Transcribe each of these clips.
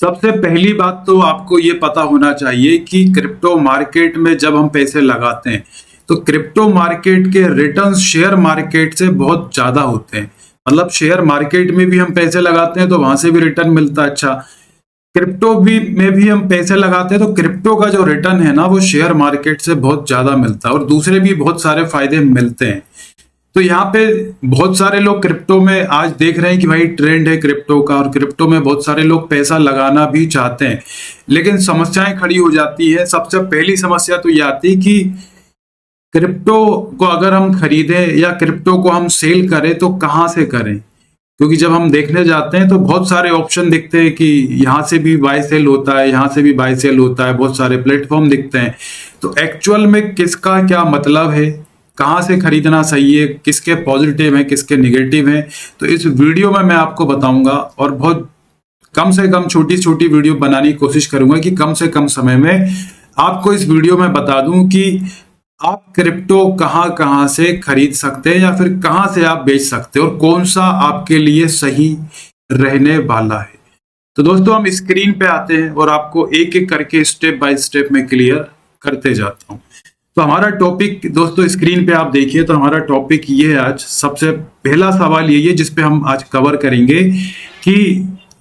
सबसे पहली बात तो आपको ये पता होना चाहिए कि क्रिप्टो मार्केट में जब हम पैसे लगाते हैं तो क्रिप्टो मार्केट के रिटर्न्स शेयर मार्केट से बहुत ज्यादा होते हैं। मतलब शेयर मार्केट में भी हम पैसे लगाते हैं तो वहां से भी रिटर्न मिलता है अच्छा। क्रिप्टो भी में भी हम पैसे लगाते हैं तो क्रिप्टो का जो रिटर्न है ना वो शेयर मार्केट से बहुत ज्यादा मिलता है और दूसरे भी बहुत सारे फायदे मिलते हैं। तो यहाँ पे बहुत सारे लोग क्रिप्टो में आज देख रहे हैं कि भाई ट्रेंड है क्रिप्टो का और क्रिप्टो में बहुत सारे लोग पैसा लगाना भी चाहते हैं, लेकिन समस्याएं खड़ी हो जाती है। सबसे पहली समस्या तो ये आती है कि क्रिप्टो को अगर हम खरीदें या क्रिप्टो को हम सेल करें तो कहाँ से करें, क्योंकि जब हम देखने जाते हैं तो बहुत सारे ऑप्शन दिखते हैं कि यहाँ से भी बाय सेल होता है, यहाँ से भी बाय सेल होता है, बहुत सारे प्लेटफॉर्म दिखते हैं। तो एक्चुअल में किसका क्या मतलब है, कहाँ से खरीदना सही है, किसके पॉजिटिव हैं किसके निगेटिव हैं, तो इस वीडियो में मैं आपको बताऊंगा। और बहुत कम से कम छोटी छोटी वीडियो बनाने की कोशिश करूंगा कि कम से कम समय में आपको इस वीडियो में बता दूं कि आप क्रिप्टो कहाँ कहाँ से खरीद सकते हैं या फिर कहाँ से आप बेच सकते हैं और कौन सा आपके लिए सही रहने वाला है। तो दोस्तों हम स्क्रीन पे आते हैं और आपको एक एक करके स्टेप बाय स्टेप में क्लियर करते जाता हूँ। तो हमारा टॉपिक दोस्तों स्क्रीन पे आप देखिए, तो हमारा टॉपिक ये है आज। सबसे पहला सवाल ये है जिसपे हम आज कवर करेंगे कि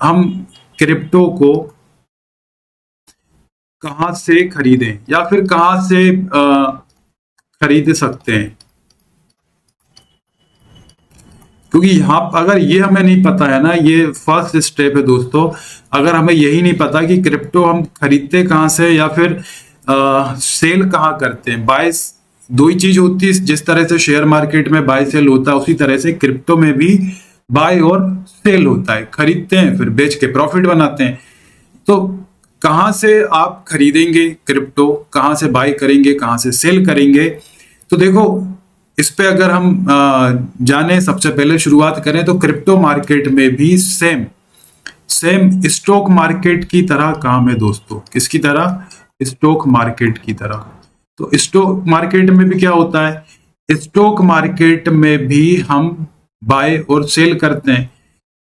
हम क्रिप्टो को कहाँ से खरीदें या फिर कहाँ से खरीद सकते हैं। क्योंकि यहाँ अगर ये हमें नहीं पता है ना, ये फर्स्ट स्टेप है दोस्तों। अगर हमें यही नहीं पता कि क्रिप्टो हम खरीदते कहाँ से या फिर सेल कहाँ करते हैं, बाय, दो ही चीज होती है। जिस तरह से शेयर मार्केट में बाय सेल होता है उसी तरह से क्रिप्टो में भी बाय और सेल होता है। खरीदते हैं फिर बेच के प्रॉफिट बनाते हैं। तो कहाँ से आप खरीदेंगे क्रिप्टो, कहाँ से बाय करेंगे, कहाँ से सेल करेंगे, तो देखो इस पे अगर हम जाने सबसे पहले शुरुआत करें तो क्रिप्टो मार्केट में भी सेम स्टॉक मार्केट की तरह काम है दोस्तों। किसकी तरह? स्टॉक मार्केट की तरह। तो स्टॉक मार्केट में भी क्या होता है, स्टॉक मार्केट में भी हम बाय और सेल करते हैं।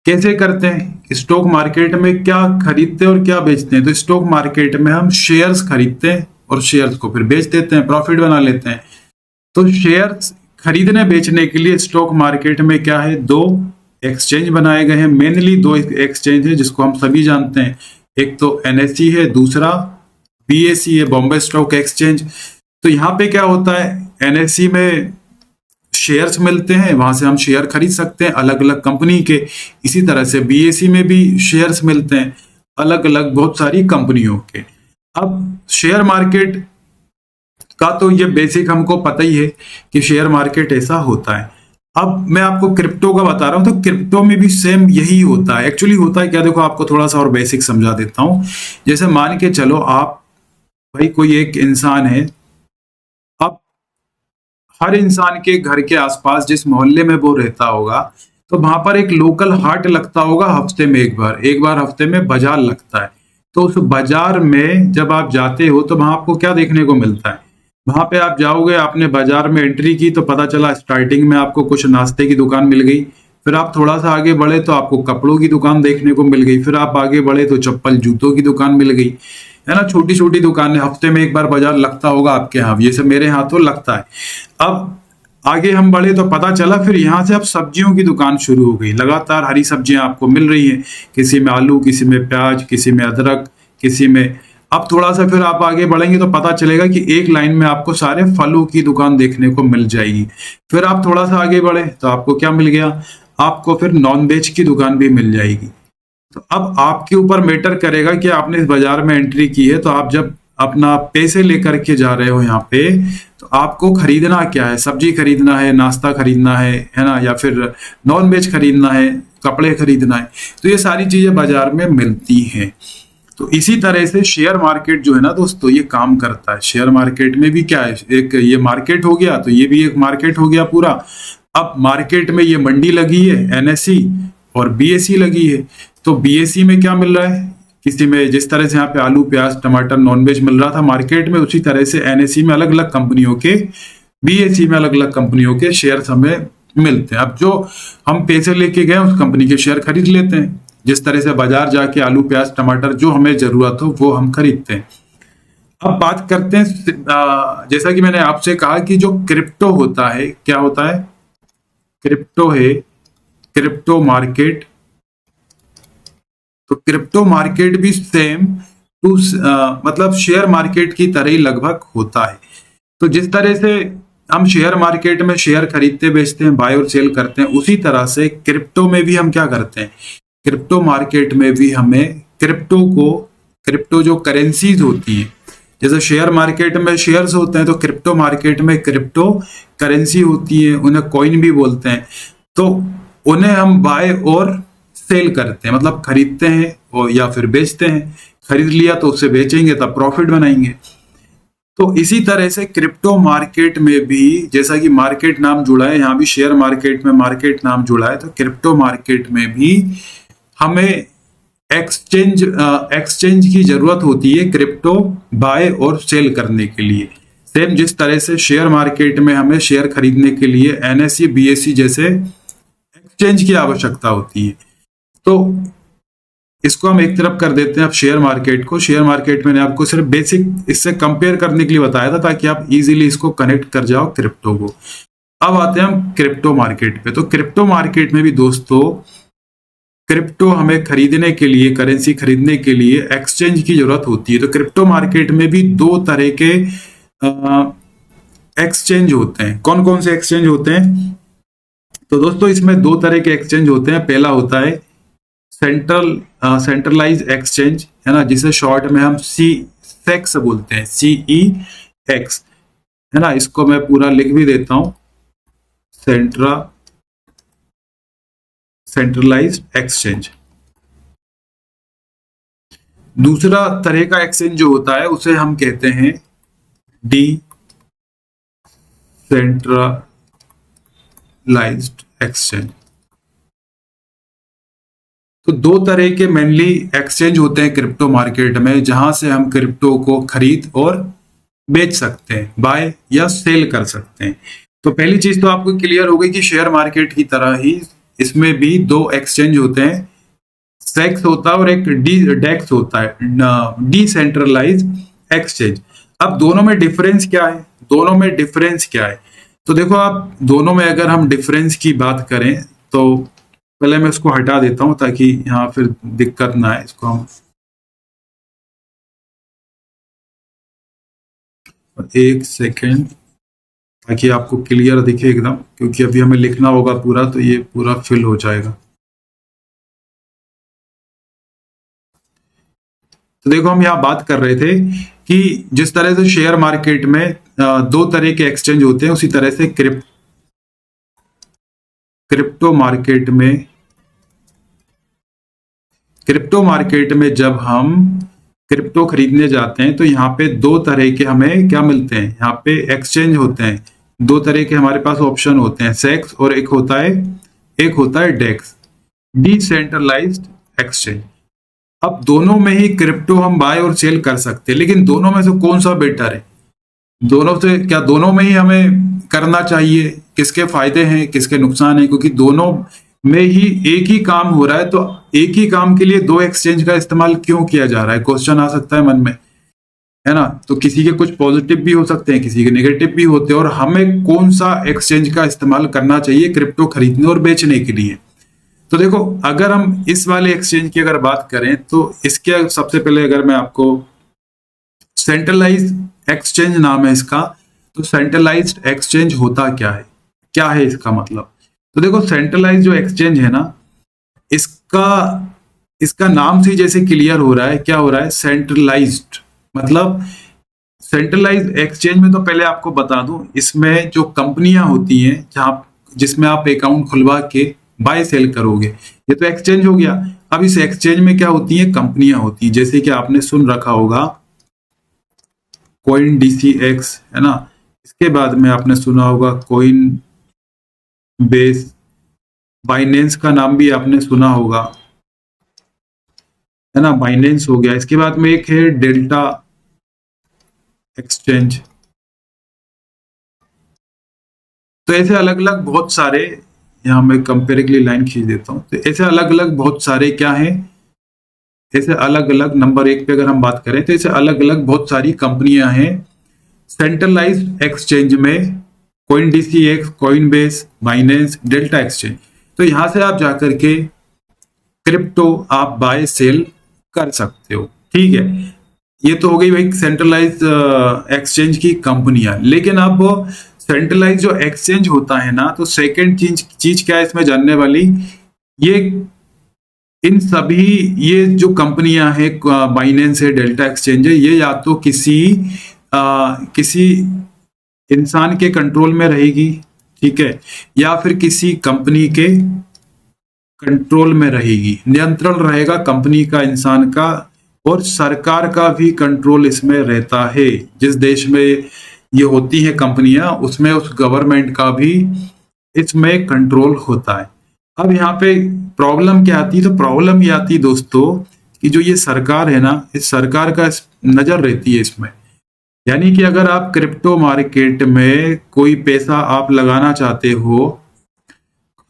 कैसे करते हैं? स्टॉक मार्केट में क्या खरीदते हैं और क्या बेचते हैं? तो स्टॉक मार्केट में हम शेयर्स खरीदते हैं और शेयर्स को फिर बेच देते हैं, प्रॉफिट बना लेते हैं। तो शेयर्स खरीदने बेचने के लिए स्टॉक मार्केट में क्या है, दो एक्सचेंज बनाए गए हैं। मेनली दो एक्सचेंज है जिसको हम सभी जानते हैं, एक तो एनएसई है, दूसरा बीएसई है, बॉम्बे स्टॉक एक्सचेंज। तो यहाँ पे क्या होता है, एनएसई में शेयर्स मिलते हैं, वहां से हम शेयर खरीद सकते हैं अलग अलग कंपनी के। इसी तरह से बीएसई में भी शेयर्स मिलते हैं अलग अलग बहुत सारी कंपनियों के। अब शेयर मार्केट का तो ये बेसिक हमको पता ही है कि शेयर मार्केट ऐसा होता है। अब मैं आपको क्रिप्टो का बता रहा हूं, तो क्रिप्टो में भी सेम यही होता है। एक्चुअली होता है क्या, देखो आपको थोड़ा सा और बेसिक समझा देता हूं। जैसे मान के चलो आप भाई कोई एक इंसान है, अब हर इंसान के घर के आसपास जिस मोहल्ले में वो रहता होगा तो वहां पर एक लोकल हाट लगता होगा हफ्ते में एक बार हफ्ते में बाजार लगता है। तो उस बाजार में जब आप जाते हो तो वहां आपको क्या देखने को मिलता है, वहां पे आप जाओगे, आपने बाजार में एंट्री की तो पता चला स्टार्टिंग में आपको कुछ नाश्ते की दुकान मिल गई, फिर आप थोड़ा सा आगे बढ़े तो आपको कपड़ों की दुकान देखने को मिल गई, फिर आप आगे बढ़े तो चप्पल जूतों की दुकान मिल गई, है ना। छोटी छोटी दुकानें, हफ्ते में एक बार बाजार लगता होगा आपके यहाँ, ये सब मेरे यहाँ तो लगता है। अब आगे हम बढ़े तो पता चला फिर यहाँ से अब सब्जियों की दुकान शुरू हो गई। लगातार हरी सब्जियां आपको मिल रही हैं, किसी में आलू, किसी में प्याज, किसी में अदरक, किसी में। अब थोड़ा सा फिर आप आगे बढ़ेंगे तो पता चलेगा कि एक लाइन में आपको सारे फलों की दुकान देखने को मिल जाएगी। फिर आप थोड़ा सा आगे बढ़े तो आपको क्या मिल गया, आपको फिर नॉन वेज की दुकान भी मिल जाएगी। तो अब आपके ऊपर मैटर करेगा कि आपने इस बाजार में एंट्री की है, तो आप जब अपना पैसे लेकर के जा रहे हो यहाँ पे, तो आपको खरीदना क्या है, सब्जी खरीदना है, नाश्ता खरीदना है ना, या फिर नॉन वेज खरीदना है, कपड़े खरीदना है। तो ये सारी चीजें बाजार में मिलती हैं। तो इसी तरह से शेयर मार्केट जो है ना दोस्तों, ये काम करता है। शेयर मार्केट में भी क्या है, एक ये मार्केट हो गया तो ये भी एक मार्केट हो गया पूरा। अब मार्केट में ये मंडी लगी है, एनएसई और बीएसई लगी है। तो बीएसई में क्या मिल रहा है, किसी में जिस तरह से यहाँ पे आलू, प्याज, टमाटर, नॉनवेज मिल रहा था मार्केट में, उसी तरह से एनएसई में अलग अलग कंपनियों के, बीएसई में अलग अलग कंपनियों के शेयर हमें मिलते हैं। अब जो हम पैसे लेके गए उस कंपनी के शेयर खरीद लेते हैं। जिस तरह से बाजार जाके आलू प्याज टमाटर जो हमें जरूरत हो वो हम खरीदते हैं। अब बात करते हैं जैसा कि मैंने आपसे कहा कि जो क्रिप्टो होता है, क्या होता है, क्रिप्टो है, क्रिप्टो मार्केट। तो क्रिप्टो मार्केट भी सेम टू मतलब शेयर मार्केट की तरह ही लगभग होता है। तो जिस तरह से हम शेयर मार्केट में शेयर खरीदते बेचते हैं, बाय और सेल करते हैं, उसी तरह से क्रिप्टो में भी हम क्या करते हैं, क्रिप्टो मार्केट में भी हमें क्रिप्टो जो करेंसीज होती हैं, जैसे शेयर मार्केट में शेयर्स होते हैं तो क्रिप्टो मार्केट में क्रिप्टो करेंसी होती है, उन्हें कॉइन भी बोलते हैं। तो उन्हें हम बाय और सेल करते हैं, मतलब खरीदते हैं और या फिर बेचते हैं। खरीद लिया तो उससे बेचेंगे तब प्रॉफिट बनाएंगे। तो इसी तरह से क्रिप्टो मार्केट में भी, जैसा कि मार्केट नाम जुड़ा है, यहाँ भी शेयर मार्केट में मार्केट नाम जुड़ा है, तो क्रिप्टो मार्केट में भी हमें एक्सचेंज की जरूरत होती है क्रिप्टो बाय और सेल करने के लिए। सेम जिस तरह से शेयर मार्केट में हमें शेयर खरीदने के लिए एनएसई बीएसई जैसे एक्सचेंज की आवश्यकता होती है। तो इसको हम एक तरफ कर देते हैं। अब शेयर मार्केट को, शेयर मार्केट मैंने आपको सिर्फ बेसिक इससे कंपेयर करने के लिए बताया था ताकि आप इजीली इसको कनेक्ट कर जाओ क्रिप्टो को। अब आते हैं हम क्रिप्टो मार्केट पे। तो क्रिप्टो मार्केट में भी दोस्तों क्रिप्टो हमें खरीदने के लिए, करेंसी खरीदने के लिए एक्सचेंज की जरूरत होती है। तो क्रिप्टो मार्केट में भी दो तरह के एक्सचेंज होते हैं। कौन कौन से एक्सचेंज होते हैं? तो दोस्तों इसमें दो तरह के एक्सचेंज होते हैं। पहला होता है सेंट्रलाइज एक्सचेंज, है ना, जिसे शॉर्ट में हम सेक्स बोलते हैं, CEX, है ना। इसको मैं पूरा लिख भी देता हूं, सेंट्रलाइज्ड एक्सचेंज। दूसरा तरह का एक्सचेंज जो होता है उसे हम कहते हैं डिसेंट्रलाइज्ड एक्सचेंज। तो दो तरह के मेनली एक्सचेंज होते हैं क्रिप्टो मार्केट में, जहां से हम क्रिप्टो को खरीद और बेच सकते हैं, बाय या सेल कर सकते हैं। तो पहली चीज तो आपको क्लियर हो गई कि शेयर मार्केट की तरह ही इसमें भी दो एक्सचेंज होते हैं, सेक्स होता है और एक डेक्स होता है, डिसेंट्रलाइज एक्सचेंज। अब दोनों में डिफरेंस क्या है? तो देखो, आप दोनों में अगर हम डिफरेंस की बात करें तो पहले मैं इसको हटा देता हूं ताकि यहां फिर दिक्कत ना आए। इसको हम एक सेकेंड, ताकि आपको क्लियर दिखे एकदम, क्योंकि अभी हमें लिखना होगा पूरा, तो ये पूरा फिल हो जाएगा। तो देखो, हम यहाँ बात कर रहे थे कि जिस तरह से शेयर मार्केट में दो तरह के एक्सचेंज होते हैं, उसी तरह से क्रिप्टो मार्केट में जब हम क्रिप्टो खरीदने जाते हैं तो यहाँ पे दो तरह के हमें क्या मिलते हैं, यहाँ पे एक्सचेंज होते हैं। दो तरह के हमारे पास ऑप्शन होते हैं, सेक्स और एक होता है डेक्स, डिसेंट्रलाइज्ड एक्सचेंज। अब दोनों में ही क्रिप्टो हम बाय और सेल कर सकते हैं, लेकिन दोनों में से कौन सा बेटर है? दोनों में ही हमें करना चाहिए? किसके फायदे हैं, किसके नुकसान हैं? क्योंकि दोनों में ही एक ही काम हो रहा है, तो एक ही काम के लिए दो एक्सचेंज का इस्तेमाल क्यों किया जा रहा है? क्वेश्चन आ सकता है मन में, है ना। तो किसी के कुछ पॉजिटिव भी हो सकते हैं, किसी के नेगेटिव भी होते हैं, और हमें कौन सा एक्सचेंज का इस्तेमाल करना चाहिए क्रिप्टो खरीदने और बेचने के लिए? तो देखो, अगर हम इस वाले एक्सचेंज की अगर बात करें तो इसके सबसे पहले अगर मैं आपको, सेंट्रलाइज एक्सचेंज नाम है इसका, तो सेंट्रलाइज्ड एक्सचेंज होता क्या है इसका मतलब? तो देखो, सेंट्रलाइज जो एक्सचेंज है ना, इसका नाम से जैसे क्लियर हो रहा है, क्या हो रहा है? सेंट्रलाइज्ड मतलब सेंट्रलाइज एक्सचेंज में, तो पहले आपको बता दूं, इसमें जो कंपनियां होती हैं जिसमें आप अकाउंट खुलवा के बाय सेल करोगे, ये तो एक्सचेंज हो गया। अब इस एक्सचेंज में क्या होती है? कंपनियां होती हैं, जैसे कि आपने सुन रखा होगा कॉइन DCX, है ना। इसके बाद में आपने सुना होगा कॉइन बेस, बाइनेंस का नाम भी आपने सुना होगा, है ना, बाइनेंस हो गया। इसके बाद में एक है डेल्टा एक्सचेंज। तो ऐसे अलग अलग बहुत सारे यहाँ मैं कंपेरेटिवली लाइन खींच देता हूँ। तो ऐसे अलग अलग बहुत सारे क्या हैं, ऐसे अलग अलग नंबर 1 पे अगर हम बात करें तो ऐसे अलग अलग बहुत सारी कंपनियां हैं सेंट्रलाइज्ड एक्सचेंज में, CoinDCX, Coinbase, Binance, delta exchange. तो यहां से आप जाकर के क्रिप्टो आप बाय सेल कर सकते हो, ठीक है। ये तो हो गई भाई सेंट्रलाइज एक्सचेंज की कंपनियां। लेकिन अब सेंट्रलाइज जो एक्सचेंज होता है ना, तो सेकंड चीज क्या है इसमें जानने वाली, ये इन सभी ये जो कंपनियां हैं बाइनेंस है, डेल्टा एक्सचेंज है, ये या तो किसी इंसान के कंट्रोल में रहेगी, ठीक है, या फिर किसी कंपनी के कंट्रोल में रहेगी, नियंत्रण रहेगा कंपनी का, इंसान का, और सरकार का भी कंट्रोल इसमें रहता है। जिस देश में ये होती हैं कंपनियां, उसमें उस गवर्नमेंट का भी इसमें कंट्रोल होता है। अब यहाँ पे प्रॉब्लम क्या आती है, तो प्रॉब्लम ये आती है दोस्तों कि जो ये सरकार है ना, इस सरकार का नजर रहती है इसमें। यानी कि अगर आप क्रिप्टो मार्केट में कोई पैसा आप लगाना चाहते हो,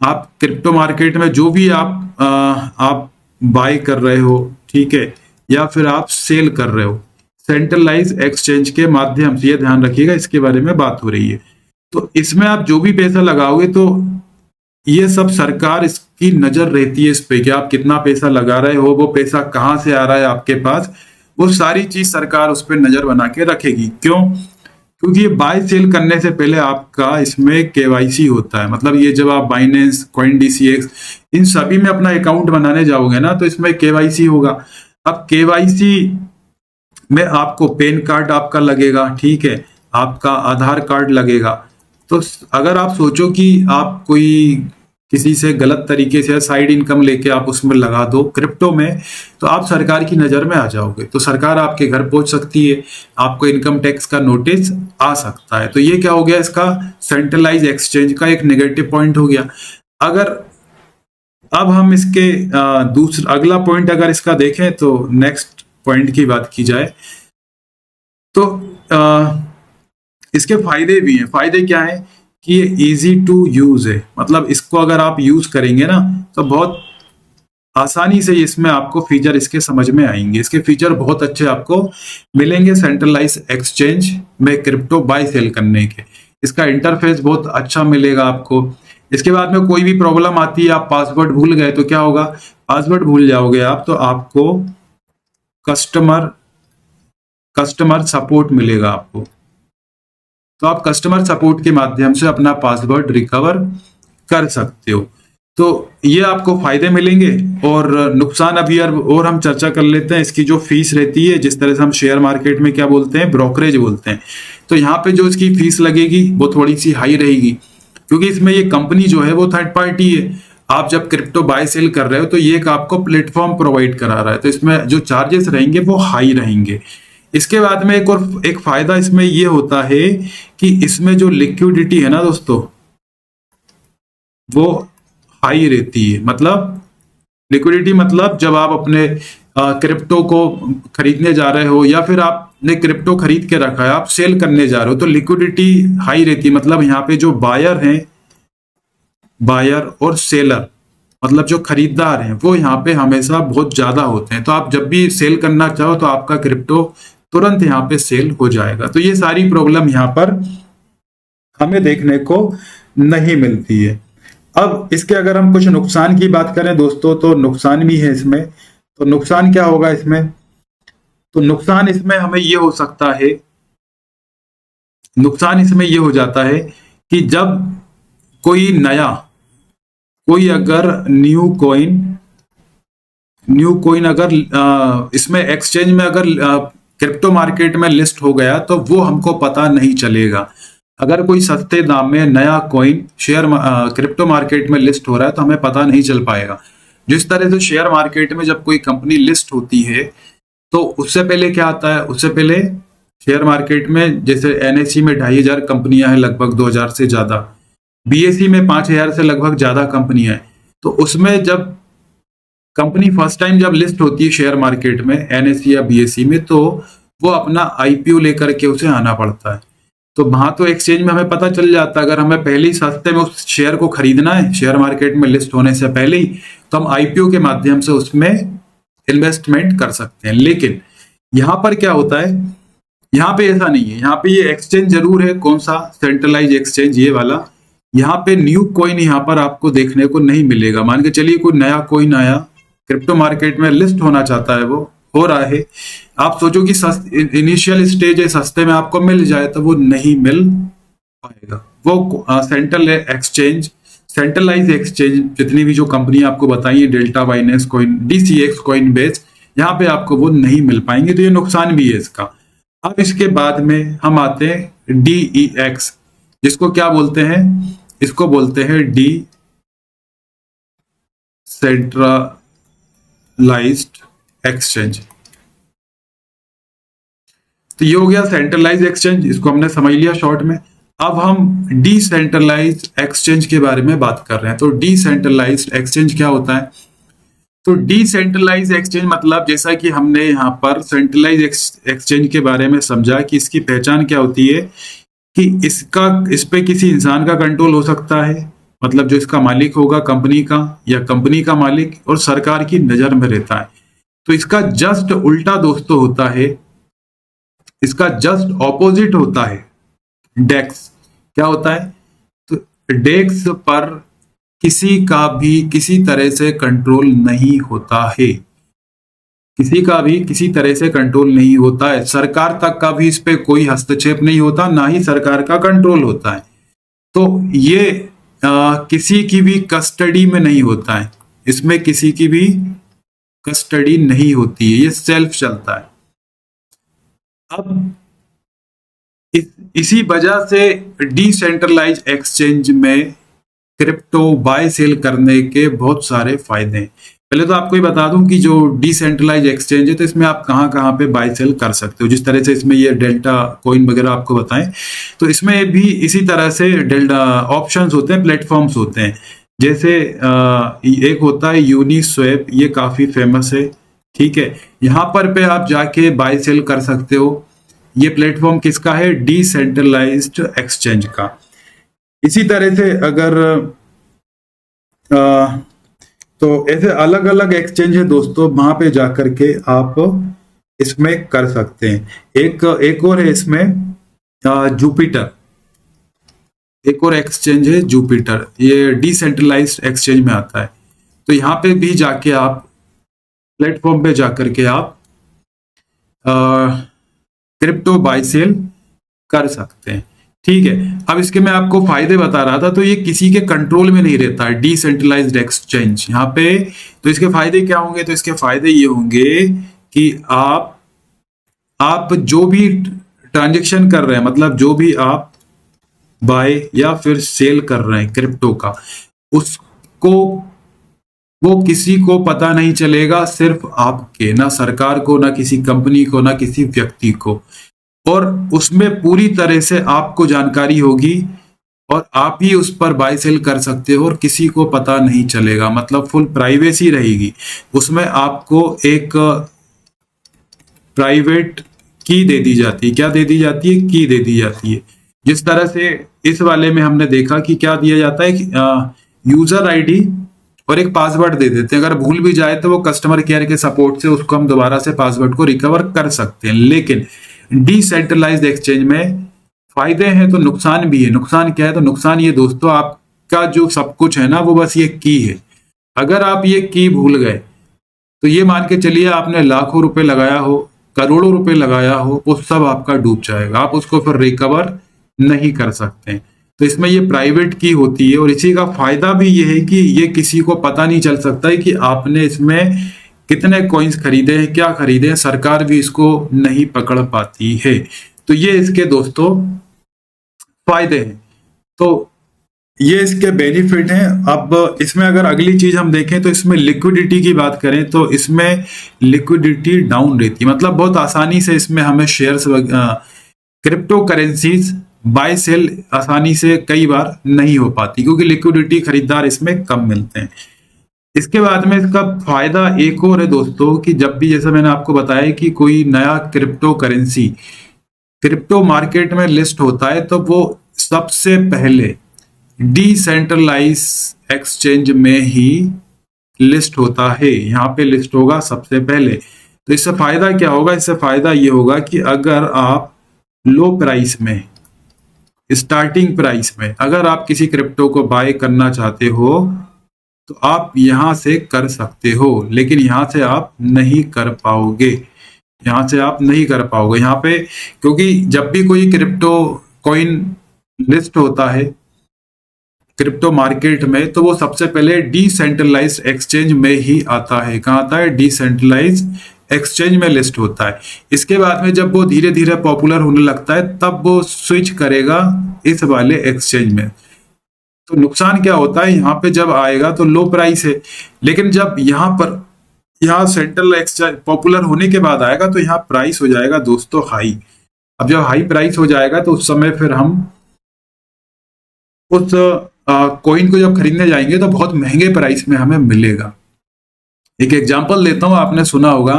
आप क्रिप्टो मार्केट में जो भी आप बाय कर रहे हो, ठीक है, या फिर आप सेल कर रहे हो, सेंट्रलाइज एक्सचेंज के माध्यम से, ये ध्यान रखिएगा, इसके बारे में बात हो रही है। तो इसमें आप जो भी पैसा लगाओगे तो ये सब सरकार इसकी नजर रहती है इस पे कि आप कितना पैसा लगा रहे हो, वो पैसा कहाँ से आ रहा है आपके पास, वो सारी चीज सरकार उस पर नजर बना के रखेगी। क्यों? क्योंकि ये बाय सेल करने से पहले आपका इसमें केवाईसी होता है। मतलब ये जब आप बाइनेंस, CoinDCX इन सभी में अपना अकाउंट बनाने जाओगे ना, तो इसमें केवाईसी होगा। अब केवाईसी में आपको पैन कार्ड आपका लगेगा, ठीक है, आपका आधार कार्ड लगेगा। तो अगर आप सोचो कि आप कोई किसी से गलत तरीके से साइड इनकम लेके आप उसमें लगा दो क्रिप्टो में, तो आप सरकार की नजर में आ जाओगे। तो सरकार आपके घर पहुंच सकती है, आपको इनकम टैक्स का नोटिस आ सकता है। तो ये क्या हो गया, इसका सेंट्रलाइज एक्सचेंज का एक नेगेटिव पॉइंट हो गया। अगर अब हम इसके दूसरा अगला पॉइंट अगर इसका देखें, तो नेक्स्ट पॉइंट की बात की जाए तो इसके फायदे भी हैं। फायदे क्या है कि ये इजी टू यूज है, मतलब इसको अगर आप यूज करेंगे ना, तो बहुत आसानी से इसमें आपको फीचर इसके समझ में आएंगे। इसके फीचर बहुत अच्छे आपको मिलेंगे सेंट्रलाइज एक्सचेंज में क्रिप्टो बाय सेल करने के। इसका इंटरफेस बहुत अच्छा मिलेगा आपको। इसके बाद में कोई भी प्रॉब्लम आती है, आप पासवर्ड भूल गए तो क्या होगा, पासवर्ड भूल जाओगे आप, तो आपको कस्टमर सपोर्ट मिलेगा आपको। तो आप कस्टमर सपोर्ट के माध्यम से अपना पासवर्ड रिकवर कर सकते हो। तो ये आपको फायदे मिलेंगे। और नुकसान अभी और हम चर्चा कर लेते हैं। इसकी जो फीस रहती है, जिस तरह से हम शेयर मार्केट में क्या बोलते हैं, ब्रोकरेज बोलते हैं, तो यहाँ पे जो इसकी फीस लगेगी वो थोड़ी सी हाई रहेगी, क्योंकि इसमें ये कंपनी जो है वो थर्ड पार्टी है। आप जब क्रिप्टो बाय सेल कर रहे हो तो ये एक आपको प्लेटफॉर्म प्रोवाइड करा रहा है, तो इसमें जो चार्जेस रहेंगे वो हाई रहेंगे। इसके बाद में एक फायदा इसमें ये होता है कि इसमें जो लिक्विडिटी है ना दोस्तों, वो हाई रहती है। मतलब लिक्विडिटी मतलब जब आप अपने क्रिप्टो को खरीदने जा रहे हो, या फिर आपने क्रिप्टो खरीद के रखा है, आप सेल करने जा रहे हो, तो लिक्विडिटी हाई रहती है। मतलब यहाँ पे जो बायर और सेलर, मतलब जो खरीदार हैं, वो यहाँ पे हमेशा बहुत ज्यादा होते हैं। तो आप जब भी सेल करना चाहो तो आपका क्रिप्टो तुरंत यहाँ पे सेल हो जाएगा। तो ये सारी प्रॉब्लम यहाँ पर हमें देखने को नहीं मिलती है। अब इसके अगर हम कुछ नुकसान की बात करें दोस्तों, तो नुकसान भी है इसमें। तो नुकसान क्या होगा इसमें, तो नुकसान इसमें हमें ये हो सकता है, नुकसान इसमें ये हो जाता है कि जब कोई अगर न्यू कॉइन अगर इसमें एक्सचेंज में अगर क्रिप्टो मार्केट में लिस्ट हो गया, तो वो हमको पता नहीं चलेगा। अगर कोई सस्ते दाम में नया कॉइन क्रिप्टो मार्केट में लिस्ट हो रहा है, तो हमें पता नहीं चल पाएगा। जिस तरह से शेयर मार्केट में जब कोई कंपनी लिस्ट होती है, तो उससे पहले क्या आता है, उससे पहले शेयर मार्केट में जैसे NSE में 2500 कंपनियां हैं, लगभग 2000 से ज्यादा, BSE में 5000 से लगभग ज्यादा कंपनियां हैं। तो उसमें जब कंपनी फर्स्ट टाइम जब लिस्ट होती है शेयर मार्केट में NSE या BSE में, तो वो अपना IPO लेकर के उसे आना पड़ता है। तो वहां तो एक्सचेंज में हमें पता चल जाता है। अगर हमें पहले ही सस्ते में उस शेयर को खरीदना है शेयर मार्केट में लिस्ट होने से पहले ही, तो हम आईपीओ के माध्यम से उसमें इन्वेस्टमेंट कर सकते हैं। लेकिन यहाँ पर क्या होता है, यहाँ पे ऐसा नहीं है। यहाँ पे ये एक्सचेंज जरूर है, कौन सा, सेंट्रलाइज एक्सचेंज ये वाला। यहाँ पे न्यू कॉइन यहाँ पर आपको देखने को नहीं मिलेगा। मान के चलिए कोई नया कॉइन आया, क्रिप्टो मार्केट में लिस्ट होना चाहता है, वो हो रहा है, आप सोचो कि इनिशियल स्टेज है, सस्ते में आपको मिल जाए, तो वो नहीं मिल पाएगा। वो सेंट्रल एक्सचेंज, सेंट्रलाइज एक्सचेंज जितनी भी जो कंपनी आपको बताई है, delta, Binance coin, DCX, coin base, यहाँ पे आपको वो नहीं मिल पाएंगे। तो ये नुकसान भी है इसका। अब इसके बाद में हम आते हैं डीईएक्स, जिसको क्या बोलते हैं, इसको बोलते हैं डी सेंट्रलाइज्ड एक्सचेंज। तो ये हो गया सेंट्रलाइज एक्सचेंज, इसको हमने समझ लिया शॉर्ट में। अब हम डिसेंट्रलाइज एक्सचेंज के बारे में बात कर रहे हैं। तो डिसेंट्रलाइज एक्सचेंज क्या होता है? तो डिसेंट्रलाइज एक्सचेंज मतलब, जैसा कि हमने यहाँ पर सेंट्रलाइज एक्सचेंज के बारे में समझा कि इसकी पहचान क्या होती है, कि इस पे किसी इंसान का कंट्रोल हो सकता है, मतलब जो इसका मालिक होगा कंपनी का, या कंपनी का मालिक, और सरकार की नजर में रहता है। तो इसका जस्ट उल्टा दोस्तों होता है, इसका जस्ट ऑपोजिट होता है डेक्स। क्या होता है? तो डेक्स पर किसी का भी किसी तरह से कंट्रोल नहीं होता है, किसी का भी किसी तरह से कंट्रोल नहीं होता है। सरकार तक का भी इस पे कोई हस्तक्षेप नहीं होता, ना ही सरकार का कंट्रोल होता है। तो ये किसी की भी कस्टडी में नहीं होता है, इसमें किसी की भी कस्टडी नहीं होती है, ये सेल्फ चलता है। अब इसी वजह से डिसेंट्रलाइज एक्सचेंज में क्रिप्टो बाय सेल करने के बहुत सारे फायदे हैं। पहले तो आपको ये बता दूं कि जो डिसेंट्रलाइज एक्सचेंज है, तो इसमें आप कहां कहां पे बाय सेल कर सकते हो। जिस तरह से इसमें ये डेल्टा कॉइन वगैरह आपको बताएं, तो इसमें भी इसी तरह से डेल्टा ऑप्शंस होते हैं, प्लेटफॉर्म्स होते हैं। जैसे एक होता है यूनिस्वैप, ये काफी फेमस है, ठीक है। यहाँ पर पे आप जाके बाय सेल कर सकते हो। ये प्लेटफॉर्म किसका है? डिसेंट्रलाइज्ड एक्सचेंज का। इसी तरह से अगर तो ऐसे अलग अलग एक्सचेंज है दोस्तों, वहां पे जाकर के आप इसमें कर सकते हैं। एक और है इसमें जुपिटर, एक और एक्सचेंज है जुपिटर, ये डिसेंट्रलाइज्ड एक्सचेंज में आता है। तो यहाँ पे भी जाके आप प्लेटफॉर्म पे जाकर के आप क्रिप्टो बाय सेल कर सकते हैं, ठीक है। अब इसके मैं आपको फायदे बता रहा था, तो ये किसी के कंट्रोल में नहीं रहता है डिसेंट्रलाइज्ड एक्सचेंज यहाँ पे। तो इसके फायदे क्या होंगे? तो इसके फायदे ये होंगे कि आप जो भी ट्रांजेक्शन कर रहे हैं, मतलब जो भी आप बाय या फिर सेल कर रहे हैं क्रिप्टो का, उसको वो किसी को पता नहीं चलेगा, सिर्फ आपके, ना सरकार को, ना किसी कंपनी को, ना किसी व्यक्ति को। और उसमें पूरी तरह से आपको जानकारी होगी और आप ही उस पर बाय सेल कर सकते हो और किसी को पता नहीं चलेगा, मतलब फुल प्राइवेसी रहेगी उसमें। आपको एक प्राइवेट की दे दी जाती है। क्या दे दी जाती है? की दे दी जाती है। जिस तरह से इस वाले में हमने देखा कि क्या दिया जाता है कि यूजर आईडी और एक पासवर्ड दे देते हैं। अगर भूल भी जाए तो वो कस्टमर केयर के सपोर्ट से उसको हम दोबारा से पासवर्ड को रिकवर कर सकते हैं। लेकिन डिसेंट्रलाइज्ड एक्सचेंज में फायदे हैं तो नुकसान भी है। नुकसान क्या है? तो नुकसान ये दोस्तों, आपका जो सब कुछ है ना, वो बस ये की है। अगर आप ये की भूल गए तो ये मान के चलिए आपने लाखों रुपए लगाया हो, करोड़ों रुपए लगाया हो, वो सब आपका डूब जाएगा, आप उसको फिर रिकवर नहीं कर सकते। तो इसमें ये प्राइवेट की होती है और इसी का फायदा भी ये है कि ये किसी को पता नहीं चल सकता है कि आपने इसमें कितने कॉइन्स खरीदे हैं, क्या खरीदे हैं, सरकार भी इसको नहीं पकड़ पाती है। तो ये इसके दोस्तों फायदे हैं, तो ये इसके बेनिफिट हैं। अब इसमें अगर अगली चीज हम देखें तो इसमें लिक्विडिटी की बात करें तो इसमें लिक्विडिटी डाउन रहती है, मतलब बहुत आसानी से इसमें हमें shares, cryptocurrencies buy sell आसानी से कई बार नहीं हो पाती क्योंकि लिक्विडिटी खरीदार इसमें कम मिलते हैं। इसके बाद में इसका फायदा एक और है दोस्तों कि जब भी, जैसा मैंने आपको बताया कि कोई नया क्रिप्टो करेंसी क्रिप्टो मार्केट में लिस्ट होता है तो वो सबसे पहले डिसेंट्रलाइज एक्सचेंज में ही लिस्ट होता है, यहाँ पे लिस्ट होगा सबसे पहले। तो इससे फायदा क्या होगा? इससे फायदा ये होगा कि अगर आप लो प्राइस में, स्टार्टिंग प्राइस में अगर आप किसी क्रिप्टो को बाय करना चाहते हो तो आप यहां से कर सकते हो, लेकिन यहां से आप नहीं कर पाओगे, यहां से आप नहीं कर पाओगे यहाँ पे, क्योंकि जब भी कोई क्रिप्टो कॉइन लिस्ट होता है क्रिप्टो मार्केट में तो वो सबसे पहले डिसेंट्रलाइज्ड एक्सचेंज में ही आता है। कहाँ आता है? डिसेंट्रलाइज्ड एक्सचेंज में लिस्ट होता है। इसके बाद में जब वो धीरे धीरे पॉपुलर होने लगता है तब वो स्विच करेगा इस वाले एक्सचेंज में। तो नुकसान क्या होता है? यहाँ पे जब आएगा तो लो प्राइस है, लेकिन जब यहाँ सेंट्रल एक्सचेंज पॉपुलर होने के बाद आएगा तो यहाँ प्राइस हो जाएगा दोस्तों हाई। अब जब हाई प्राइस हो जाएगा तो उस समय फिर हम उस कॉइन को जब खरीदने जाएंगे तो बहुत महंगे प्राइस में हमें मिलेगा। एक एग्जांपल देता हूं, आपने सुना होगा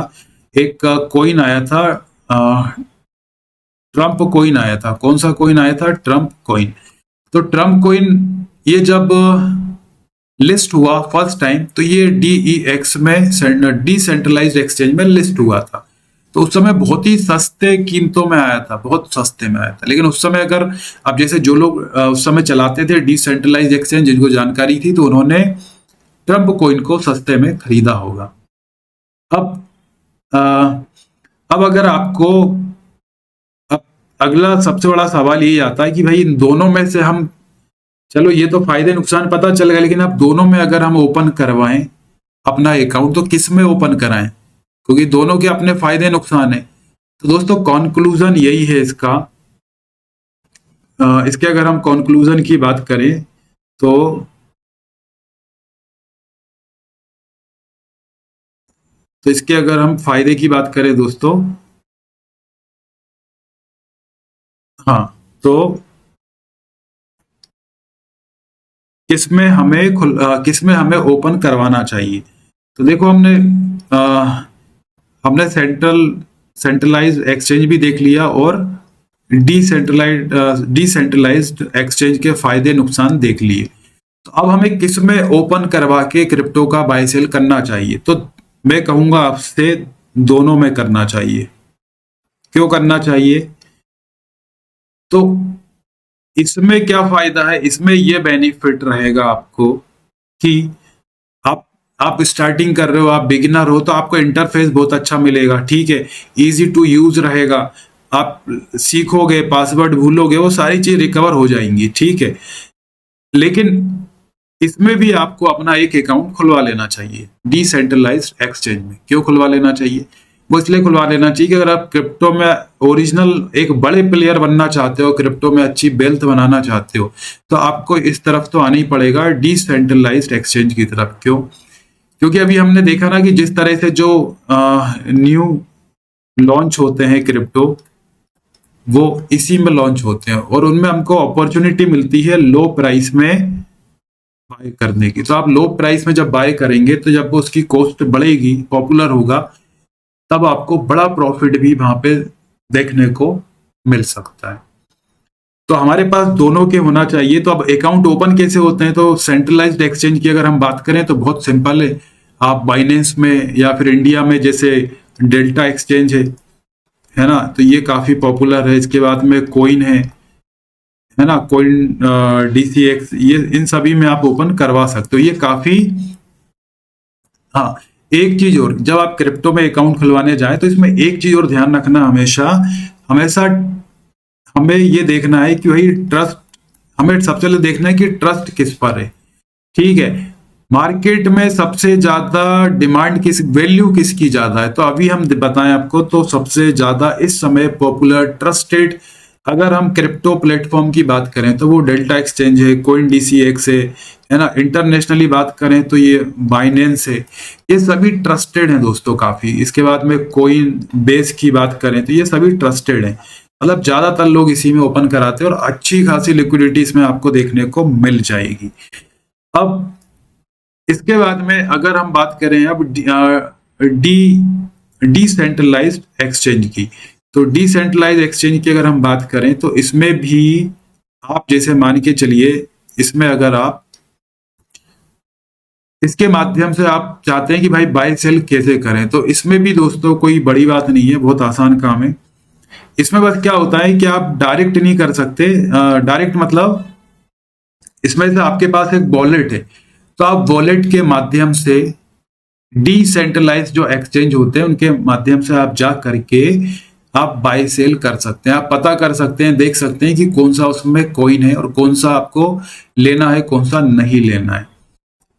एक कॉइन आया था, ट्रम्प कॉइन आया था। कौन सा कॉइन आया था? Trump coin. तो ट्रम्प कॉइन ये जब लिस्ट हुआ फर्स्ट टाइम तो ये DEX में डिसेंट्रलाइज्ड एक्सचेंज में लिस्ट हुआ था। तो उस समय बहुत ही सस्ते कीमतों में आया था, बहुत सस्ते में आया था। लेकिन उस समय अगर अब जैसे जो लोग उस समय चलाते थे डिसेंट्रलाइज्ड एक्सचेंज, जिनको जानकारी थी, तो उन्होंने ट्रम्प कॉइन को सस्ते में खरीदा होगा। अब अगर आपको, अब अगला सबसे बड़ा सवाल यही आता है कि भाई इन दोनों में से हम, चलो ये तो फायदे नुकसान पता चल गया, लेकिन अब दोनों में अगर हम ओपन करवाएं अपना अकाउंट तो किस में ओपन कराएं? क्योंकि दोनों के अपने फायदे नुकसान है। तो दोस्तों कंक्लूजन यही है इसका। इसके अगर हम कंक्लूजन की बात करें तो इसके अगर हम फायदे की बात करें दोस्तों, हाँ, तो किसमें हमें ओपन करवाना चाहिए? तो देखो हमने सेंट्रलाइज्ड एक्सचेंज भी देख लिया और डिसेंट्रलाइज्ड एक्सचेंज के फायदे नुकसान देख लिए। तो अब हमें किस में ओपन करवा के क्रिप्टो का बाय सेल करना चाहिए? तो मैं कहूंगा आपसे दोनों में करना चाहिए। क्यों करना चाहिए? तो इसमें क्या फायदा है? इसमें यह बेनिफिट रहेगा आपको कि आप स्टार्टिंग कर रहे हो, आप बिगिनर हो, तो आपको इंटरफेस बहुत अच्छा मिलेगा, ठीक है, इजी टू यूज रहेगा, आप सीखोगे, पासवर्ड भूलोगे, वो सारी चीज रिकवर हो जाएंगी, ठीक है। लेकिन इसमें भी आपको अपना एक अकाउंट खुलवा लेना चाहिए डिसेंट्रलाइज्ड एक्सचेंज में। क्यों खुलवा लेना चाहिए? वो इसलिए खुलवा लेना चाहिए कि अगर आप क्रिप्टो में ओरिजिनल एक बड़े प्लेयर बनना चाहते हो, क्रिप्टो में अच्छी वेल्थ बनाना चाहते हो, तो आपको इस तरफ तो आना ही पड़ेगा, डिसेंट्रलाइज्ड एक्सचेंज की तरफ। क्यों? क्योंकि अभी हमने देखा ना कि जिस तरह से जो न्यू लॉन्च होते हैं क्रिप्टो, वो इसी में लॉन्च होते हैं और उनमें हमको अपॉर्चुनिटी मिलती है लो प्राइस में बाय करने की। तो आप लो प्राइस में जब बाय करेंगे तो जब उसकी कॉस्ट बढ़ेगी, पॉपुलर होगा, तब आपको बड़ा प्रॉफिट भी वहां पे देखने को मिल सकता है। तो हमारे पास दोनों के होना चाहिए। तो अब अकाउंट ओपन कैसे होते हैं? तो सेंट्रलाइज्ड एक्सचेंज की अगर हम बात करें तो बहुत सिंपल है। आप बाइनेंस में या फिर इंडिया में जैसे डेल्टा एक्सचेंज है ना, तो ये काफी पॉपुलर है। इसके बाद में कोइन है ना, कोइन DCX, ये इन सभी में आप ओपन करवा सकते हो, ये काफी। हाँ, एक चीज और, जब आप क्रिप्टो में अकाउंट खुलवाने जाए तो इसमें एक चीज और ध्यान रखना, हमेशा हमें ये देखना है कि भाई ट्रस्ट, हमें सबसे पहले देखना है कि ट्रस्ट किस पर है, ठीक है। मार्केट में सबसे ज्यादा डिमांड वैल्यू किसकी ज्यादा है? तो अभी हम बताएं आपको, तो सबसे ज्यादा इस समय पॉपुलर ट्रस्टेड, अगर हम क्रिप्टो प्लेटफॉर्म की बात करें तो वो डेल्टा एक्सचेंज है, कोइन DCX है ना। इंटरनेशनली बात करें तो ये बाइनेंस है। ये सभी ट्रस्टेड हैं दोस्तों काफी। इसके बाद में कोइन बेस की बात करें तो ये सभी ट्रस्टेड हैं, मतलब ज्यादातर लोग इसी में ओपन कराते हैं और अच्छी खासी लिक्विडिटी इसमें आपको देखने को मिल जाएगी। अब इसके बाद में अगर हम बात करें अब डिसेंट्रलाइज्ड एक्सचेंज की, तो डिसेंट्रलाइज एक्सचेंज की अगर हम बात करें तो इसमें भी आप जैसे मान के चलिए, इसमें अगर आप इसके माध्यम से आप चाहते हैं कि भाई बाय सेल कैसे करें, तो इसमें भी दोस्तों कोई बड़ी बात नहीं है, बहुत आसान काम है। इसमें बस क्या होता है कि आप डायरेक्ट नहीं कर सकते। डायरेक्ट मतलब इसमें से आपके पास एक वॉलेट है, तो आप वॉलेट के माध्यम से डिसेंट्रलाइज जो एक्सचेंज होते हैं उनके माध्यम से आप जा करके आप बाय सेल कर सकते हैं। आप पता कर सकते हैं, देख सकते हैं कि कौन सा उसमें कॉइन है और कौन सा आपको लेना है, कौन सा नहीं लेना है।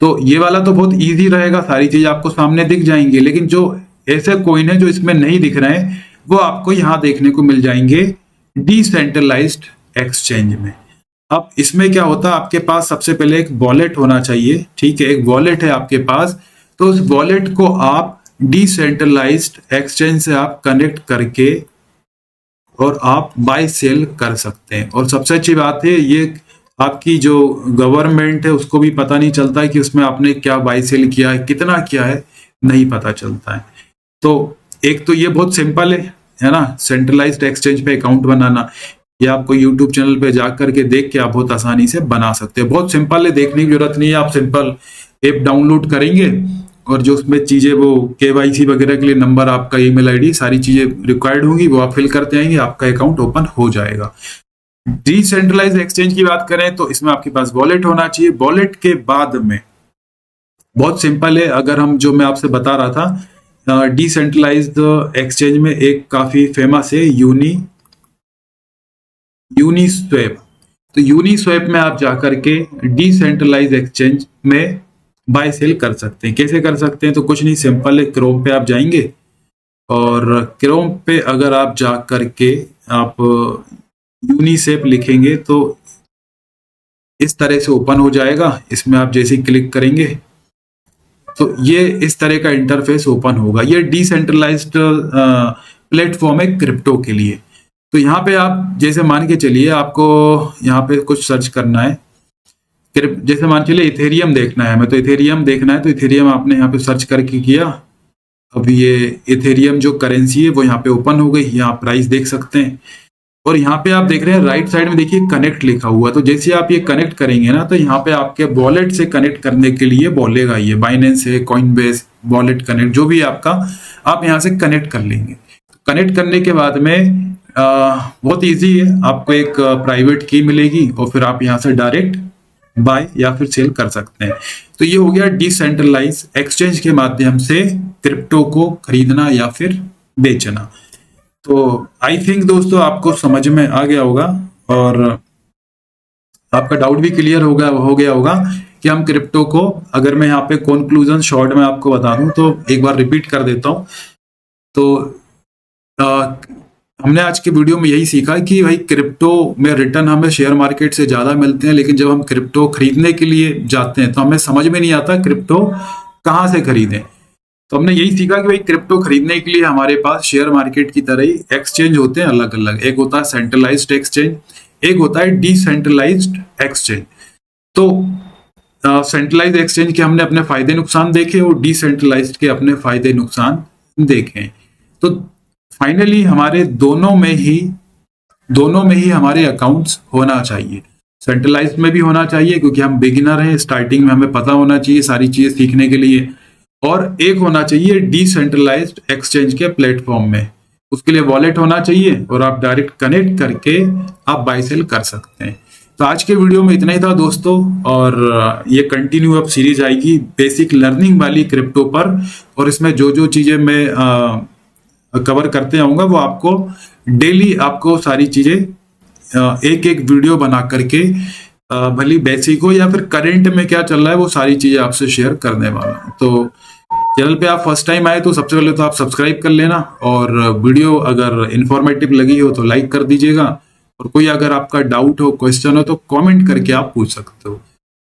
तो ये वाला तो बहुत इजी रहेगा, सारी चीज आपको सामने दिख जाएंगी। लेकिन जो ऐसे कॉइन है जो इसमें नहीं दिख रहे हैं वो आपको यहाँ देखने को मिल जाएंगे डिसेंट्रलाइज्ड एक्सचेंज में। अब इसमें क्या होता है, आपके पास सबसे पहले एक वॉलेट होना चाहिए, ठीक है। एक वॉलेट है आपके पास, तो उस वॉलेट को आप डिसेंट्रलाइज्ड एक्सचेंज से आप कनेक्ट करके और आप बाय सेल कर सकते हैं। और सबसे अच्छी बात है, ये आपकी जो गवर्नमेंट है उसको भी पता नहीं चलता है कि उसमें आपने क्या बाय सेल किया है, कितना किया है, नहीं पता चलता है। तो एक तो ये बहुत सिंपल है ना, सेंट्रलाइज्ड एक्सचेंज पे अकाउंट बनाना। ये आपको यूट्यूब चैनल पे जा करके देख के आप बहुत आसानी से बना सकते हैं। बहुत सिंपल है, देखने की जरूरत नहीं है। आप सिंपल ऐप डाउनलोड करेंगे और जो उसमें चीजें वो KYC वगैरह के लिए नंबर, आपका ईमेल आईडी, सारी चीजें रिक्वायर्ड होंगी, वो आप फिल करते आएंगे, आपका अकाउंट ओपन हो जाएगा। डिसेंट्रलाइज्ड एक्सचेंज की बात करें तो इसमें आपके पास वॉलेट होना चाहिए। वॉलेट के बाद में बहुत सिंपल है, अगर हम जो मैं आपसे बता रहा था डिसेंट्रलाइज्ड एक्सचेंज में एक काफी फेमस है यूनिस्वैप। तो यूनिस्वैप में आप जाकर के डिसेंट्रलाइज्ड एक्सचेंज में बाय सेल कर सकते हैं। कैसे कर सकते हैं, तो कुछ नहीं, सिंपल है। क्रोम पे आप जाएंगे और क्रोम पे अगर आप जा करके आप यूनिस्वैप लिखेंगे तो इस तरह से ओपन हो जाएगा। इसमें आप जैसे ही क्लिक करेंगे तो ये इस तरह का इंटरफेस ओपन होगा। ये डिसेंट्रलाइज्ड प्लेटफॉर्म है क्रिप्टो के लिए। तो यहाँ पे आप जैसे मान के चलिए, आपको यहाँ पे कुछ सर्च करना है, जैसे मान चलिए इथेरियम देखना है हमें, तो इथेरियम देखना है तो इथेरियम आपने यहाँ पे सर्च करके किया। अब ये इथेरियम जो करेंसी है वो यहाँ पे ओपन हो गई, यहाँ प्राइस देख सकते हैं। और यहाँ पे आप देख रहे हैं राइट साइड में देखिए कनेक्ट लिखा हुआ, तो जैसे आप ये कनेक्ट करेंगे ना, तो यहाँ पे आपके वॉलेट से कनेक्ट करने के लिए बोलेगा, ये बाइनेंस है, कॉइनबेस, वॉलेट कनेक्ट, जो भी आपका, आप यहाँ से कनेक्ट कर लेंगे। कनेक्ट करने के बाद में बहुत इजी है, आपको एक प्राइवेट की मिलेगी और फिर आप यहाँ से डायरेक्ट बाय या फिर सेल कर सकते हैं। तो ये हो गया डिसेंट्रलाइज एक्सचेंज के माध्यम से क्रिप्टो को खरीदना या फिर बेचना। तो आई थिंक दोस्तों आपको समझ में आ गया होगा और आपका डाउट भी क्लियर हो गया होगा कि हम क्रिप्टो को, अगर मैं यहाँ पे कंक्लूजन शॉर्ट में आपको बता दूं तो एक बार रिपीट कर देता हूं। तो हमने आज के वीडियो में यही सीखा कि भाई क्रिप्टो में रिटर्न हमें शेयर मार्केट से ज्यादा मिलते हैं, लेकिन जब हम क्रिप्टो खरीदने के लिए जाते हैं तो हमें समझ में नहीं आता क्रिप्टो कहाँ से खरीदें। तो हमने यही सीखा कि भाई क्रिप्टो खरीदने के लिए हमारे पास शेयर मार्केट की तरह ही एक्सचेंज होते हैं अलग अलग। एक होता है सेंट्रलाइज्ड एक्सचेंज, एक होता है डिसेंट्रलाइज्ड एक्सचेंज। तो सेंट्रलाइज्ड एक्सचेंज के हमने अपने फायदे नुकसान देखे और डिसेंट्रलाइज्ड के अपने फायदे नुकसान देखे। तो फाइनली हमारे दोनों में ही हमारे अकाउंट्स होना चाहिए। सेंट्रलाइज्ड में भी होना चाहिए क्योंकि हम बिगिनर हैं, स्टार्टिंग में हमें पता होना चाहिए सारी चीजें सीखने के लिए, और एक होना चाहिए डिसेंट्रलाइज्ड एक्सचेंज के प्लेटफॉर्म में, उसके लिए वॉलेट होना चाहिए और आप डायरेक्ट कनेक्ट करके आप बाय सेल कर सकते हैं। तो आज के वीडियो में इतना ही था दोस्तों, और ये कंटिन्यू अब सीरीज आएगी बेसिक लर्निंग वाली क्रिप्टो पर, और इसमें जो जो चीजें मैं कवर करते आऊंगा वो आपको डेली, आपको सारी चीजें एक एक वीडियो बना करके भली बेसिक हो या फिर करंट में क्या चल रहा है वो सारी चीजें आपसे शेयर करने वाला हूं। तो चैनल पे आप फर्स्ट टाइम आए तो सबसे पहले तो आप सब्सक्राइब कर लेना, और वीडियो अगर इंफॉर्मेटिव लगी हो तो लाइक कर दीजिएगा, और कोई अगर आपका डाउट हो, क्वेश्चन हो तो कमेंट करके आप पूछ सकते हो।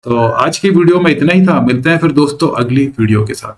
तो आज की वीडियो में इतना ही था, मिलते हैं फिर दोस्तों अगली वीडियो के साथ।